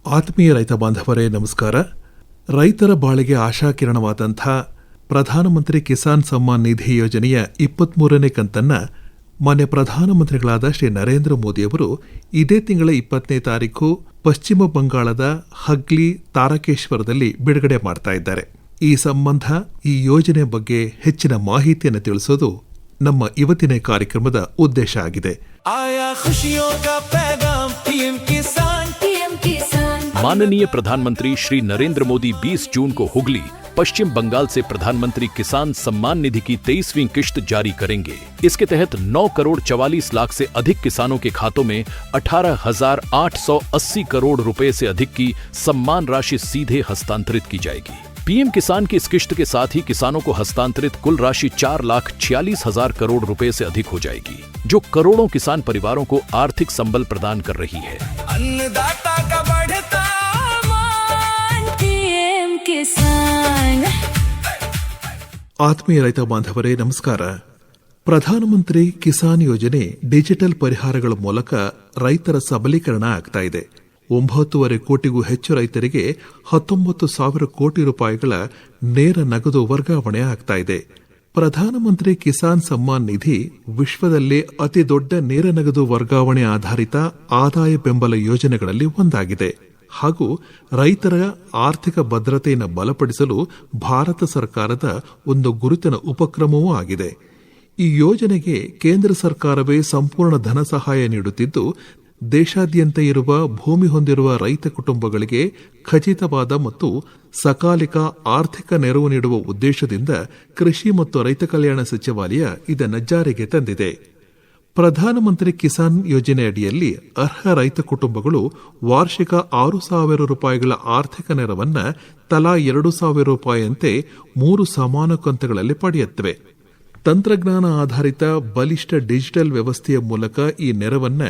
ಆತ್ಮೀಯ ರೈತ ಬಾಂಧವರೇ ನಮಸ್ಕಾರ. ರೈತರ ಬಾಳಿಗೆ ಆಶಾಕಿರಣವಾದಂಥ ಪ್ರಧಾನಮಂತ್ರಿ ಕಿಸಾನ್ ಸಮ್ಮಾನ್ ನಿಧಿ ಯೋಜನೆಯ 23ನೇ ಕಂತನ್ನು ಮಾನ್ಯ ಪ್ರಧಾನಮಂತ್ರಿಗಳಾದ ಶ್ರೀ ನರೇಂದ್ರ ಮೋದಿಯವರು ಇದೇ ತಿಂಗಳ 20ನೇ ತಾರೀಕು ಪಶ್ಚಿಮ ಬಂಗಾಳದ ಹಗ್ಲಿ ತಾರಕೇಶ್ವರದಲ್ಲಿ ಬಿಡುಗಡೆ ಮಾಡ್ತಾ ಇದ್ದಾರೆ. ಈ ಸಂಬಂಧ ಈ ಯೋಜನೆ ಬಗ್ಗೆ ಹೆಚ್ಚಿನ ಮಾಹಿತಿಯನ್ನು ತಿಳಿಸೋದು ನಮ್ಮ ಇವತ್ತಿನ ಕಾರ್ಯಕ್ರಮದ ಉದ್ದೇಶ ಆಗಿದೆ. माननीय प्रधानमंत्री श्री नरेंद्र मोदी 20 जून को हुगली पश्चिम बंगाल से प्रधानमंत्री किसान सम्मान निधि की 23वीं किश्त जारी करेंगे. इसके तहत 9 करोड़ 44 लाख से अधिक किसानों के खातों में 18,880 करोड़ रुपए से अधिक की सम्मान राशि सीधे हस्तांतरित की जाएगी. पीएम किसान की इस किश्त के साथ ही किसानों को हस्तांतरित कुल राशि 4,46,000 करोड़ रुपए से अधिक हो जाएगी, जो करोड़ों किसान परिवारों को आर्थिक संबल प्रदान कर रही है. अन्नदाता का बढ़ता मान, पीएम किसान. ಆತ್ಮೀಯ ರೈತ ಬಾಂಧವರೇ ನಮಸ್ಕಾರ. ಪ್ರಧಾನಮಂತ್ರಿ ಕಿಸಾನ್ ಯೋಜನೆ ಡಿಜಿಟಲ್ ಪರಿಹಾರಗಳ ಮೂಲಕ ರೈತರ ಸಬಲೀಕರಣ ಆಗ್ತಾ ಇದೆ. 9.5 ಕೋಟಿಗೂ ಹೆಚ್ಚು ರೈತರಿಗೆ 19,000 ಕೋಟಿ ರೂಪಾಯಿಗಳ ನೇರ ನಗದು ವರ್ಗಾವಣೆ ಆಗ್ತಾ ಇದೆ. ಪ್ರಧಾನಮಂತ್ರಿ ಕಿಸಾನ್ ಸಮ್ಮಾನ್ ನಿಧಿ ವಿಶ್ವದಲ್ಲೇ ಅತಿ ದೊಡ್ಡ ನೇರ ನಗದು ವರ್ಗಾವಣೆ ಆಧಾರಿತ ಆದಾಯ ಬೆಂಬಲ ಯೋಜನೆಗಳಲ್ಲಿ ಒಂದಾಗಿದೆ ಹಾಗೂ ರೈತರ ಆರ್ಥಿಕ ಭದ್ರತೆಯನ್ನು ಬಲಪಡಿಸಲು ಭಾರತ ಸರ್ಕಾರದ ಒಂದು ಗುರುತಿನ ಉಪಕ್ರಮವೂ ಆಗಿದೆ. ಈ ಯೋಜನೆಗೆ ಕೇಂದ್ರ ಸರ್ಕಾರವೇ ಸಂಪೂರ್ಣ ಧನ ಸಹಾಯ ನೀಡುತ್ತಿದ್ದು, ದೇಶಾದ್ಯಂತ ಇರುವ ಭೂಮಿ ಹೊಂದಿರುವ ರೈತ ಕುಟುಂಬಗಳಿಗೆ ಖಚಿತವಾದ ಮತ್ತು ಸಕಾಲಿಕ ಆರ್ಥಿಕ ನೆರವು ನೀಡುವ ಉದ್ದೇಶದಿಂದ ಕೃಷಿ ಮತ್ತು ರೈತ ಕಲ್ಯಾಣ ಸಚಿವಾಲಯ ಇದನ್ನು ಜಾರಿಗೆ ತಂದಿದೆ. ಪ್ರಧಾನಮಂತ್ರಿ ಕಿಸಾನ್ ಯೋಜನೆಯಡಿಯಲ್ಲಿ ಅರ್ಹ ರೈತ ಕುಟುಂಬಗಳು ವಾರ್ಷಿಕ 6,000 ರೂಪಾಯಿಗಳ ಆರ್ಥಿಕ ನೆರವನ್ನ ತಲಾ 2,000 ರೂಪಾಯಿಯಂತೆ 3 ಸಮಾನ ಕಂತುಗಳಲ್ಲಿ ಪಡೆಯುತ್ತವೆ. ತಂತ್ರಜ್ಞಾನ ಆಧಾರಿತ ಬಲಿಷ್ಠ ಡಿಜಿಟಲ್ ವ್ಯವಸ್ಥೆಯ ಮೂಲಕ ಈ ನೆರವನ್ನ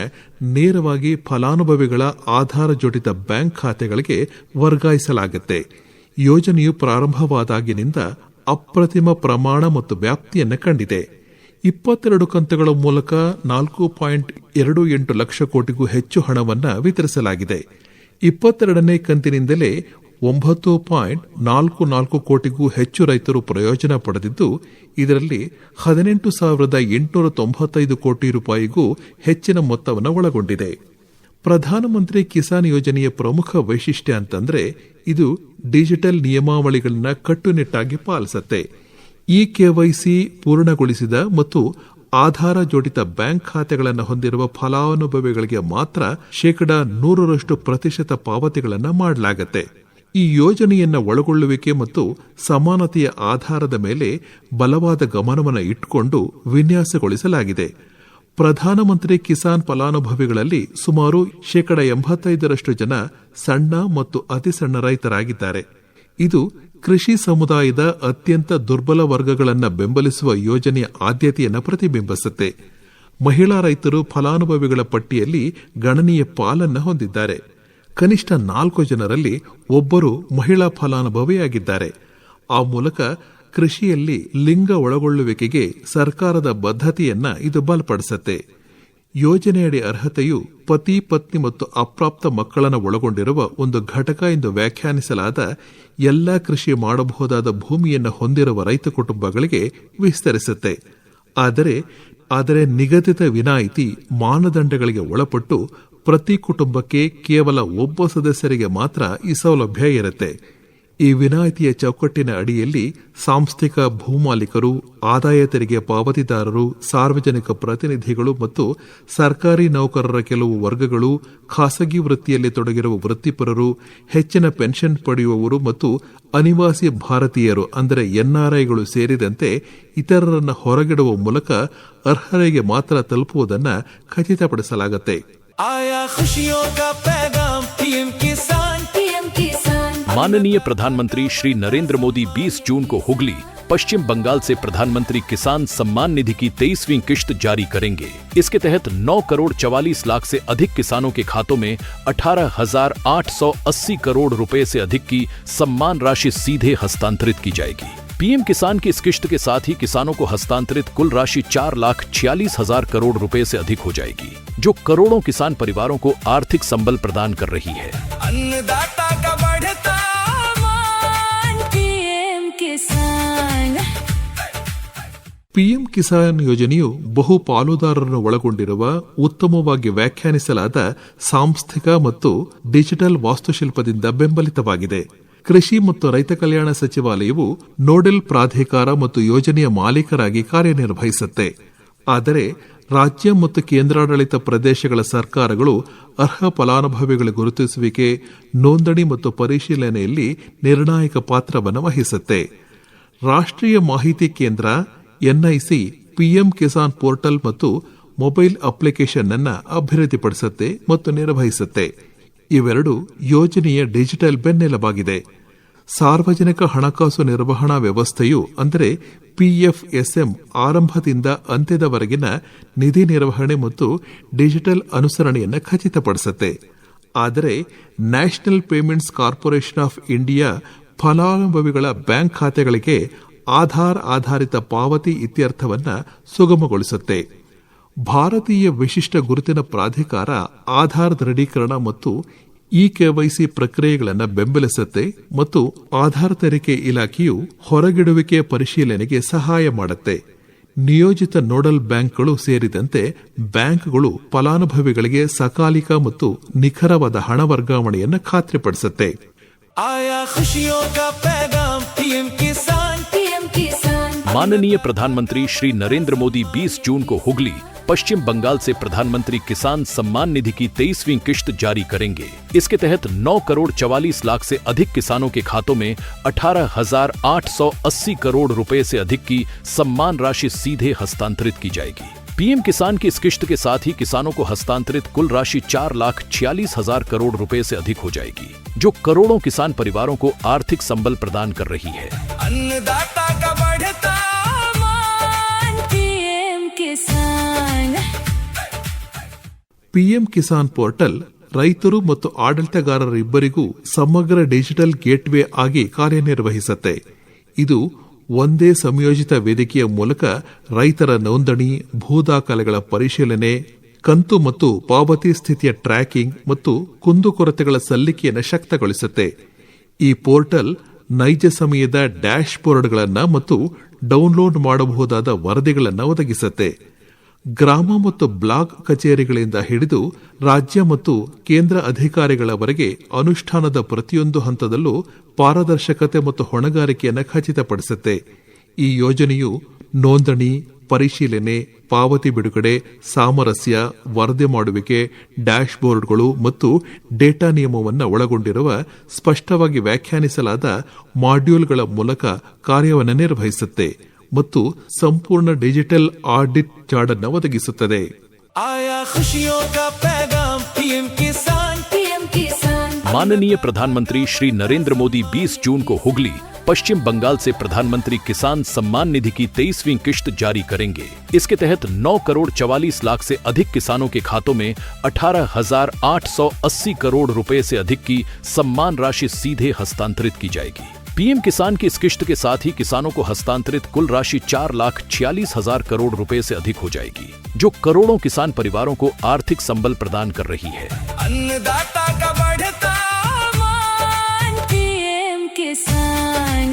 ನೇರವಾಗಿ ಫಲಾನುಭವಿಗಳ ಆಧಾರ ಜೋಡಿತ ಬ್ಯಾಂಕ್ ಖಾತೆಗಳಿಗೆ ವರ್ಗಾಯಿಸಲಾಗುತ್ತೆ. ಯೋಜನೆಯು ಪ್ರಾರಂಭವಾದಾಗಿನಿಂದ ಅಪ್ರತಿಮ ಪ್ರಮಾಣ ಮತ್ತು ವ್ಯಾಪ್ತಿಯನ್ನು ಕಂಡಿದೆ. 22 ಕಂತುಗಳ ಮೂಲಕ 4.28 ಲಕ್ಷ ಕೋಟಿಗೂ ಹೆಚ್ಚು ಹಣವನ್ನು ವಿತರಿಸಲಾಗಿದೆ. 22ನೇ ಕಂತಿನಿಂದಲೇ 9.44 ಕೋಟಿಗೂ ಹೆಚ್ಚು ರೈತರು ಪ್ರಯೋಜನ ಪಡೆದಿದ್ದು, ಇದರಲ್ಲಿ 18,895 ಕೋಟಿ ರೂಪಾಯಿಗೂ ಹೆಚ್ಚಿನ ಮೊತ್ತವನ್ನು ಒಳಗೊಂಡಿದೆ. ಪ್ರಧಾನಮಂತ್ರಿ ಕಿಸಾನ್ ಯೋಜನೆಯ ಪ್ರಮುಖ ವೈಶಿಷ್ಟ್ಯ ಅಂತಂದ್ರೆ ಇದು ಡಿಜಿಟಲ್ ನಿಯಮಾವಳಿಗಳನ್ನ ಕಟ್ಟುನಿಟ್ಟಾಗಿ ಪಾಲಿಸುತ್ತೆ. ಈ ಕೆವೈಸಿ ಪೂರ್ಣಗೊಳಿಸಿದ ಮತ್ತು ಆಧಾರ ಜೋಡಿತ ಬ್ಯಾಂಕ್ ಖಾತೆಗಳನ್ನು ಹೊಂದಿರುವ ಫಲಾನುಭವಿಗಳಿಗೆ ಮಾತ್ರ 100% ಪಾವತಿಗಳನ್ನು ಮಾಡಲಾಗುತ್ತೆ. ಈ ಯೋಜನೆಯನ್ನ ಒಳಗೊಳ್ಳುವಿಕೆ ಮತ್ತು ಸಮಾನತೆಯ ಆಧಾರದ ಮೇಲೆ ಬಲವಾದ ಗಮನವನ್ನು ಇಟ್ಟುಕೊಂಡು ವಿನ್ಯಾಸಗೊಳಿಸಲಾಗಿದೆ. ಪ್ರಧಾನಮಂತ್ರಿ ಕಿಸಾನ್ ಫಲಾನುಭವಿಗಳಲ್ಲಿ ಸುಮಾರು 85% ಜನ ಸಣ್ಣ ಮತ್ತು ಅತಿ ಸಣ್ಣ ರೈತರಾಗಿದ್ದಾರೆ. ಇದು ಕೃಷಿ ಸಮುದಾಯದ ಅತ್ಯಂತ ದುರ್ಬಲ ವರ್ಗಗಳನ್ನು ಬೆಂಬಲಿಸುವ ಯೋಜನೆಯ ಆದ್ಯತೆಯನ್ನು ಪ್ರತಿಬಿಂಬಿಸುತ್ತೆ. ಮಹಿಳಾ ರೈತರು ಫಲಾನುಭವಿಗಳ ಪಟ್ಟಿಯಲ್ಲಿ ಗಣನೀಯ ಪಾಲನ್ನು ಹೊಂದಿದ್ದಾರೆ. ಕನಿಷ್ಠ 4 ಜನರಲ್ಲಿ ಒಬ್ಬರು ಮಹಿಳಾ ಫಲಾನುಭವಿಯಾಗಿದ್ದಾರೆ. ಆ ಮೂಲಕ ಕೃಷಿಯಲ್ಲಿ ಲಿಂಗ ಒಳಗೊಳ್ಳುವಿಕೆಗೆ ಸರ್ಕಾರದ ಬದ್ಧತೆಯನ್ನ ಇದು ಬಲಪಡಿಸುತ್ತೆ. ಯೋಜನೆಯಡಿ ಅರ್ಹತೆಯು ಪತಿ ಪತ್ನಿ ಮತ್ತು ಅಪ್ರಾಪ್ತ ಮಕ್ಕಳನ್ನು ಒಳಗೊಂಡಿರುವ ಒಂದು ಘಟಕ ಎಂದು ವ್ಯಾಖ್ಯಾನಿಸಲಾದ ಎಲ್ಲ ಕೃಷಿ ಮಾಡಬಹುದಾದ ಭೂಮಿಯನ್ನು ಹೊಂದಿರುವ ರೈತ ಕುಟುಂಬಗಳಿಗೆ ವಿಸ್ತರಿಸುತ್ತೆ. ಆದರೆ ನಿಗದಿತ ವಿನಾಯಿತಿ ಮಾನದಂಡಗಳಿಗೆ ಒಳಪಟ್ಟು ಪ್ರತಿ ಕುಟುಂಬಕ್ಕೆ ಕೇವಲ ಒಬ್ಬ ಸದಸ್ಯರಿಗೆ ಮಾತ್ರ ಈ ಸೌಲಭ್ಯ ಇರುತ್ತೆ. ಈ ವಿನಾಯಿತಿಯ ಚೌಕಟ್ಟಿನ ಅಡಿಯಲ್ಲಿ ಸಾಂಸ್ಥಿಕ ಭೂಮಾಲೀಕರು, ಆದಾಯ ತೆರಿಗೆ ಪಾವತಿದಾರರು, ಸಾರ್ವಜನಿಕ ಪ್ರತಿನಿಧಿಗಳು ಮತ್ತು ಸರ್ಕಾರಿ ನೌಕರರ ಕೆಲವು ವರ್ಗಗಳು, ಖಾಸಗಿ ವೃತ್ತಿಯಲ್ಲಿ ತೊಡಗಿರುವ ವೃತ್ತಿಪರರು, ಹೆಚ್ಚಿನ ಪೆನ್ಷನ್ ಪಡೆಯುವವರು ಮತ್ತು ಅನಿವಾಸಿ ಭಾರತೀಯರು ಅಂದರೆ ಎನ್ಆರ್ಐಗಳು ಸೇರಿದಂತೆ ಇತರರನ್ನು ಹೊರಗಿಡುವ ಮೂಲಕ ಅರ್ಹರಿಗೆ ಮಾತ್ರ ತಲುಪುವುದನ್ನು ಖಚಿತಪಡಿಸಲಾಗುತ್ತೆ. माननीय प्रधानमंत्री श्री नरेंद्र मोदी 20 जून को हुगली पश्चिम बंगाल से प्रधानमंत्री किसान सम्मान निधि की 23वीं किश्त जारी करेंगे. इसके तहत 9 करोड़ 44 लाख से अधिक किसानों के खातों में 18,880 करोड़ रुपए से अधिक की सम्मान राशि सीधे हस्तांतरित की जाएगी, पीएम किसान की इस किश्त के साथ ही किसानों को हस्तांतरित कुल राशि 4,46,000 करोड़ रुपए से अधिक हो जाएगी, जो करोड़ों किसान परिवारों को आर्थिक संबल प्रदान कर रही है। अन्नदाता का बढ़ता मान, पीएम किसान। ಪಿಎಂ ಕಿಸಾನ್ ಯೋಜನೆಯು ಬಹು ಪಾಲುದಾರರನ್ನು ಒಳಗೊಂಡಿರುವ ಉತ್ತಮವಾಗಿ ವ್ಯಾಖ್ಯಾನಿಸಲಾದ ಸಾಂಸ್ಥಿಕ ಮತ್ತು ಡಿಜಿಟಲ್ ವಾಸ್ತುಶಿಲ್ಪದಿಂದ ಬೆಂಬಲಿತವಾಗಿದೆ. ಕೃಷಿ ಮತ್ತು ರೈತ ಕಲ್ಯಾಣ ಸಚಿವಾಲಯವು ನೋಡೆಲ್ ಪ್ರಾಧಿಕಾರ ಮತ್ತು ಯೋಜನೆಯ ಮಾಲೀಕರಾಗಿ ಕಾರ್ಯನಿರ್ವಹಿಸುತ್ತೆ. ಆದರೆ ರಾಜ್ಯ ಮತ್ತು ಕೇಂದ್ರಾಡಳಿತ ಪ್ರದೇಶಗಳ ಸರ್ಕಾರಗಳು ಅರ್ಹ ಫಲಾನುಭವಿಗಳ ಗುರುತಿಸುವಿಕೆ, ನೋಂದಣಿ ಮತ್ತು ಪರಿಶೀಲನೆಯಲ್ಲಿ ನಿರ್ಣಾಯಕ ಪಾತ್ರವನ್ನು ವಹಿಸುತ್ತೆ. ರಾಷ್ಟ್ರೀಯ ಮಾಹಿತಿ ಕೇಂದ್ರ ಎನ್ಐಸಿ ಪಿಎಂ ಕಿಸಾನ್ ಪೋರ್ಟಲ್ ಮತ್ತು ಮೊಬೈಲ್ ಅಪ್ಲಿಕೇಶನ್ ಅನ್ನು ಅಭಿವೃದ್ಧಿಪಡಿಸುತ್ತೆ ಮತ್ತು ನಿರ್ವಹಿಸುತ್ತೆ. ಇವೆರಡು ಯೋಜನೆಯ ಡಿಜಿಟಲ್ ಬೆನ್ನೆಲುಬಾಗಿದೆ. ಸಾರ್ವಜನಿಕ ಹಣಕಾಸು ನಿರ್ವಹಣಾ ವ್ಯವಸ್ಥೆಯು ಅಂದರೆ ಪಿಎಫ್ಎಸ್ಎಂ ಆರಂಭದಿಂದ ಅಂತ್ಯದವರೆಗಿನ ನಿಧಿ ನಿರ್ವಹಣೆ ಮತ್ತು ಡಿಜಿಟಲ್ ಅನುಸರಣೆಯನ್ನು ಖಚಿತಪಡಿಸುತ್ತೆ. ಆದರೆ national payments corporation of India ಫಲಾನುಭವಿಗಳ ಬ್ಯಾಂಕ್ ಖಾತೆಗಳಿಗೆ ಆಧಾರ್ ಆಧಾರಿತ ಪಾವತಿ ಇತ್ಯರ್ಥವನ್ನು ಸುಗಮಗೊಳಿಸುತ್ತೆ. ಭಾರತೀಯ ವಿಶಿಷ್ಟ ಗುರುತಿನ ಪ್ರಾಧಿಕಾರ ಆಧಾರ್ ದೃಢೀಕರಣ ಮತ್ತು ಇಕೆವೈಸಿ ಪ್ರಕ್ರಿಯೆಗಳನ್ನು ಬೆಂಬಲಿಸುತ್ತೆ ಮತ್ತು ಆಧಾರ್ ತೆರಿಗೆ ಇಲಾಖೆಯು ಹೊರಗಿಡುವಿಕೆ ಪರಿಶೀಲನೆಗೆ ಸಹಾಯ ಮಾಡುತ್ತೆ. ನಿಯೋಜಿತ ನೋಡಲ್ ಬ್ಯಾಂಕ್ಗಳು ಸೇರಿದಂತೆ ಬ್ಯಾಂಕ್ಗಳು ಫಲಾನುಭವಿಗಳಿಗೆ ಸಕಾಲಿಕ ಮತ್ತು ನಿಖರವಾದ ಹಣ ವರ್ಗಾವಣೆಯನ್ನು ಖಾತ್ರಿಪಡಿಸುತ್ತೆ. आया खुशियों का पैगाम, पीएम किसान, पीएम किसान। माननीय प्रधानमंत्री श्री नरेंद्र मोदी 20 जून को हुगली, पश्चिम बंगाल से प्रधानमंत्री किसान सम्मान निधि की 23वीं किश्त जारी करेंगे। इसके तहत 9 करोड़ 44 लाख से अधिक किसानों के खातों में 18,880 करोड़ रुपए से अधिक की सम्मान राशि सीधे हस्तांतरित की जाएगी। पीएम किसान की इस किश्त के साथ ही किसानों को हस्तांतरित कुल राशि 4,46,000 करोड़ रुपए से अधिक हो जाएगी, जो करोड़ों किसान परिवारों को आर्थिक संबल प्रदान कर रही है। अन्नदाता का बढ़ता मान, पीएम किसान। ಪಿಎಂ ಕಿಸಾನ್ ಪೋರ್ಟಲ್ ರೈತರು ಮತ್ತು ಆಡಳಿತಗಾರರಿಬ್ಬರಿಗೂ ಸಮಗ್ರ ಡಿಜಿಟಲ್ ಗೇಟ್ವೇ ಆಗಿ ಕಾರ್ಯನಿರ್ವಹಿಸುತ್ತೆ. ಇದು ಒಂದೇ ಸಂಯೋಜಿತ ವೇದಿಕೆಯ ಮೂಲಕ ರೈತರ ನೋಂದಣಿ, ಭೂದಾಖಲೆಗಳ ಪರಿಶೀಲನೆ, ಕಂತು ಮತ್ತು ಪಾವತಿ ಸ್ಥಿತಿಯ ಟ್ರ್ಯಾಕಿಂಗ್ ಮತ್ತು ಕುಂದುಕೊರತೆಗಳ ಸಲ್ಲಿಕೆಯನ್ನು ಶಕ್ತಗೊಳಿಸುತ್ತೆ. ಈ ಪೋರ್ಟಲ್ ನೈಜ ಸಮಯದ ಡ್ಯಾಶ್ ಬೋರ್ಡ್ಗಳನ್ನು ಮತ್ತು ಡೌನ್ಲೋಡ್ ಮಾಡಬಹುದಾದ ವರದಿಗಳನ್ನು ಒದಗಿಸುತ್ತೆ. ಗ್ರಾಮ ಮತ್ತು ಬ್ಲಾಕ್ ಕಚೇರಿಗಳಿಂದ ಹಿಡಿದು ರಾಜ್ಯ ಮತ್ತು ಕೇಂದ್ರ ಅಧಿಕಾರಿಗಳವರೆಗೆ ಅನುಷ್ಠಾನದ ಪ್ರತಿಯೊಂದು ಹಂತದಲ್ಲೂ ಪಾರದರ್ಶಕತೆ ಮತ್ತು ಹೊಣೆಗಾರಿಕೆಯನ್ನು ಖಚಿತಪಡಿಸುತ್ತೆ. ಈ ಯೋಜನೆಯು ನೋಂದಣಿ, ಪರಿಶೀಲನೆ, ಪಾವತಿ ಬಿಡುಗಡೆ, ಸಾಮರಸ್ಯ, ವರದಿ ಮಾಡುವಿಕೆ, ಡ್ಯಾಶ್ ಬೋರ್ಡ್ಗಳು ಮತ್ತು ಡೇಟಾ ನಿಯಮವನ್ನು ಒಳಗೊಂಡಿರುವ ಸ್ಪಷ್ಟವಾಗಿ ವ್ಯಾಖ್ಯಾನಿಸಲಾದ ಮಾಡ್ಯೂಲ್ಗಳ ಮೂಲಕ ಕಾರ್ಯವನ್ನು ನಿರ್ವಹಿಸುತ್ತೆ ಮತ್ತು ಸಂಪೂರ್ಣ ಡಿಜಿಟಲ್ ಆಡಿಟ್ ಜಾಡನ್ನು ಒದಗಿಸುತ್ತದೆ. आया खुशियों का पैगाम, पीएम किसान, पीएम किसान। माननीय प्रधानमंत्री श्री नरेंद्र मोदी 20 जून को हुगली, पश्चिम बंगाल से प्रधानमंत्री किसान सम्मान निधि की 23वीं किश्त जारी करेंगे। इसके तहत 9 करोड़ 44 लाख से अधिक किसानों के खातों में 18,880 करोड़ रुपए से अधिक की सम्मान राशि सीधे हस्तांतरित की जाएगी। पीएम किसान की इस किश्त के साथ ही किसानों को हस्तांतरित कुल राशि 4,46,000 करोड़ रुपए से अधिक हो जाएगी, जो करोड़ों किसान परिवारों को आर्थिक संबल प्रदान कर रही है। अन्नदाता का बढ़ता मान, पीएम किसान।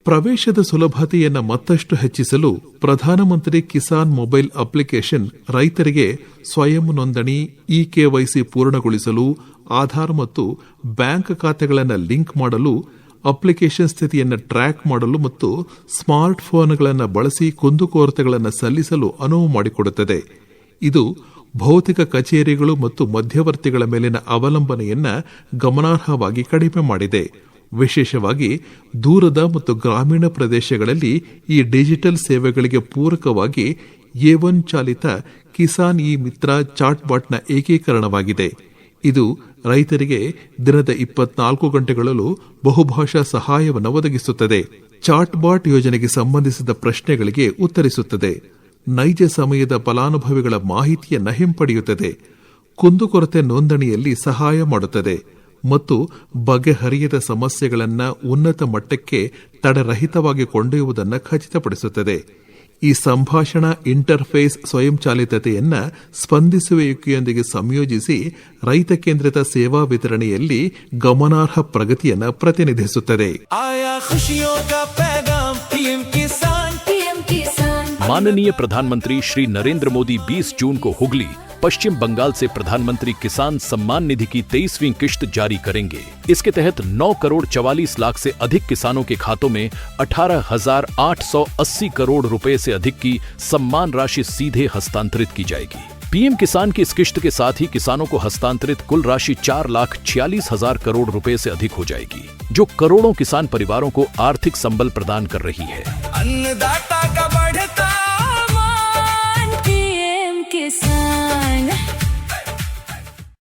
ಪ್ರವೇಶದ ಸುಲಭತೆಯನ್ನು ಮತ್ತಷ್ಟು ಹೆಚ್ಚಿಸಲು ಪ್ರಧಾನಮಂತ್ರಿ ಕಿಸಾನ್ ಮೊಬೈಲ್ ಅಪ್ಲಿಕೇಶನ್ ರೈತರಿಗೆ ಸ್ವಯಂ ನೋಂದಣಿ, ಇಕೆವೈಸಿ ಪೂರ್ಣಗೊಳಿಸಲು, ಆಧಾರ್ ಮತ್ತು ಬ್ಯಾಂಕ್ ಖಾತೆಗಳನ್ನು ಲಿಂಕ್ ಮಾಡಲು, ಅಪ್ಲಿಕೇಶನ್ ಸ್ಥಿತಿಯನ್ನು ಟ್ರ್ಯಾಕ್ ಮಾಡಲು ಮತ್ತು ಸ್ಮಾರ್ಟ್ ಫೋನ್ಗಳನ್ನು ಬಳಸಿ ಕುಂದುಕೊರತೆಗಳನ್ನು ಸಲ್ಲಿಸಲು ಅನುವು ಮಾಡಿಕೊಡುತ್ತದೆ. ಇದು ಭೌತಿಕ ಕಚೇರಿಗಳು ಮತ್ತು ಮಧ್ಯವರ್ತಿಗಳ ಮೇಲಿನ ಅವಲಂಬನೆಯನ್ನು ಗಮನಾರ್ಹವಾಗಿ ಕಡಿಮೆ ಮಾಡಿದೆ. ವಿಶೇಷವಾಗಿ ದೂರದ ಮತ್ತು ಗ್ರಾಮೀಣ ಪ್ರದೇಶಗಳಲ್ಲಿ ಈ ಡಿಜಿಟಲ್ ಸೇವೆಗಳಿಗೆ ಪೂರಕವಾಗಿ A1 ಚಾಲಿತ ಕಿಸಾನ್ ಇ ಮಿತ್ರ ಚಾಟ್ಬಾಟ್ನ ಏಕೀಕರಣವಾಗಿದೆ. ಇದು ರೈತರಿಗೆ ದಿನದ 24 ಗಂಟೆಗಳಲ್ಲೂ ಬಹುಭಾಷಾ ಸಹಾಯವನ್ನು ಒದಗಿಸುತ್ತದೆ. ಚಾಟ್ಬಾಟ್ ಯೋಜನೆಗೆ ಸಂಬಂಧಿಸಿದ ಪ್ರಶ್ನೆಗಳಿಗೆ ಉತ್ತರಿಸುತ್ತದೆ, ನೈಜ ಸಮಯದ ಫಲಾನುಭವಿಗಳ ಮಾಹಿತಿಯನ್ನು ಹಿಂಪಡೆಯುತ್ತದೆ, ಕುಂದುಕೊರತೆ ನೋಂದಣಿಯಲ್ಲಿ ಸಹಾಯ ಮಾಡುತ್ತದೆ ಮತ್ತು ಬಗೆಹರಿಯದ ಸಮಸ್ಯೆಗಳನ್ನು ಉನ್ನತ ಮಟ್ಟಕ್ಕೆ ತಡೆರಹಿತವಾಗಿ ಕೊಂಡೊಯ್ಯುವುದನ್ನು ಖಚಿತಪಡಿಸುತ್ತದೆ. ಈ ಸಂಭಾಷಣಾ ಇಂಟರ್ಫೇಸ್ ಸ್ವಯಂಚಾಲಿತತೆಯನ್ನ ಸ್ಪಂದಿಸುವಿಕೆಯೊಂದಿಗೆ ಸಂಯೋಜಿಸಿ ರೈತ ಕೇಂದ್ರಿತ ಸೇವಾ ವಿತರಣೆಯಲ್ಲಿ ಗಮನಾರ್ಹ ಪ್ರಗತಿಯನ್ನು ಪ್ರತಿನಿಧಿಸುತ್ತದೆ. आया खुशियों का पैगाम पीएम किसान माननीय प्रधानमंत्री श्री नरेंद्र मोदी 20 जून को हुगली, पश्चिम बंगाल से प्रधानमंत्री किसान सम्मान निधि की 23वीं किश्त जारी करेंगे. इसके तहत 9 करोड़ 44 लाख से अधिक किसानों के खातों में 18,880 करोड़ रुपए से अधिक की सम्मान राशि सीधे हस्तांतरित की जाएगी. पीएम किसान की इस किश्त के साथ ही किसानों को हस्तांतरित कुल राशि 4,46,000 करोड़ रुपए से अधिक हो जाएगी, जो करोड़ों किसान परिवारों को आर्थिक संबल प्रदान कर रही है. अन्नदाता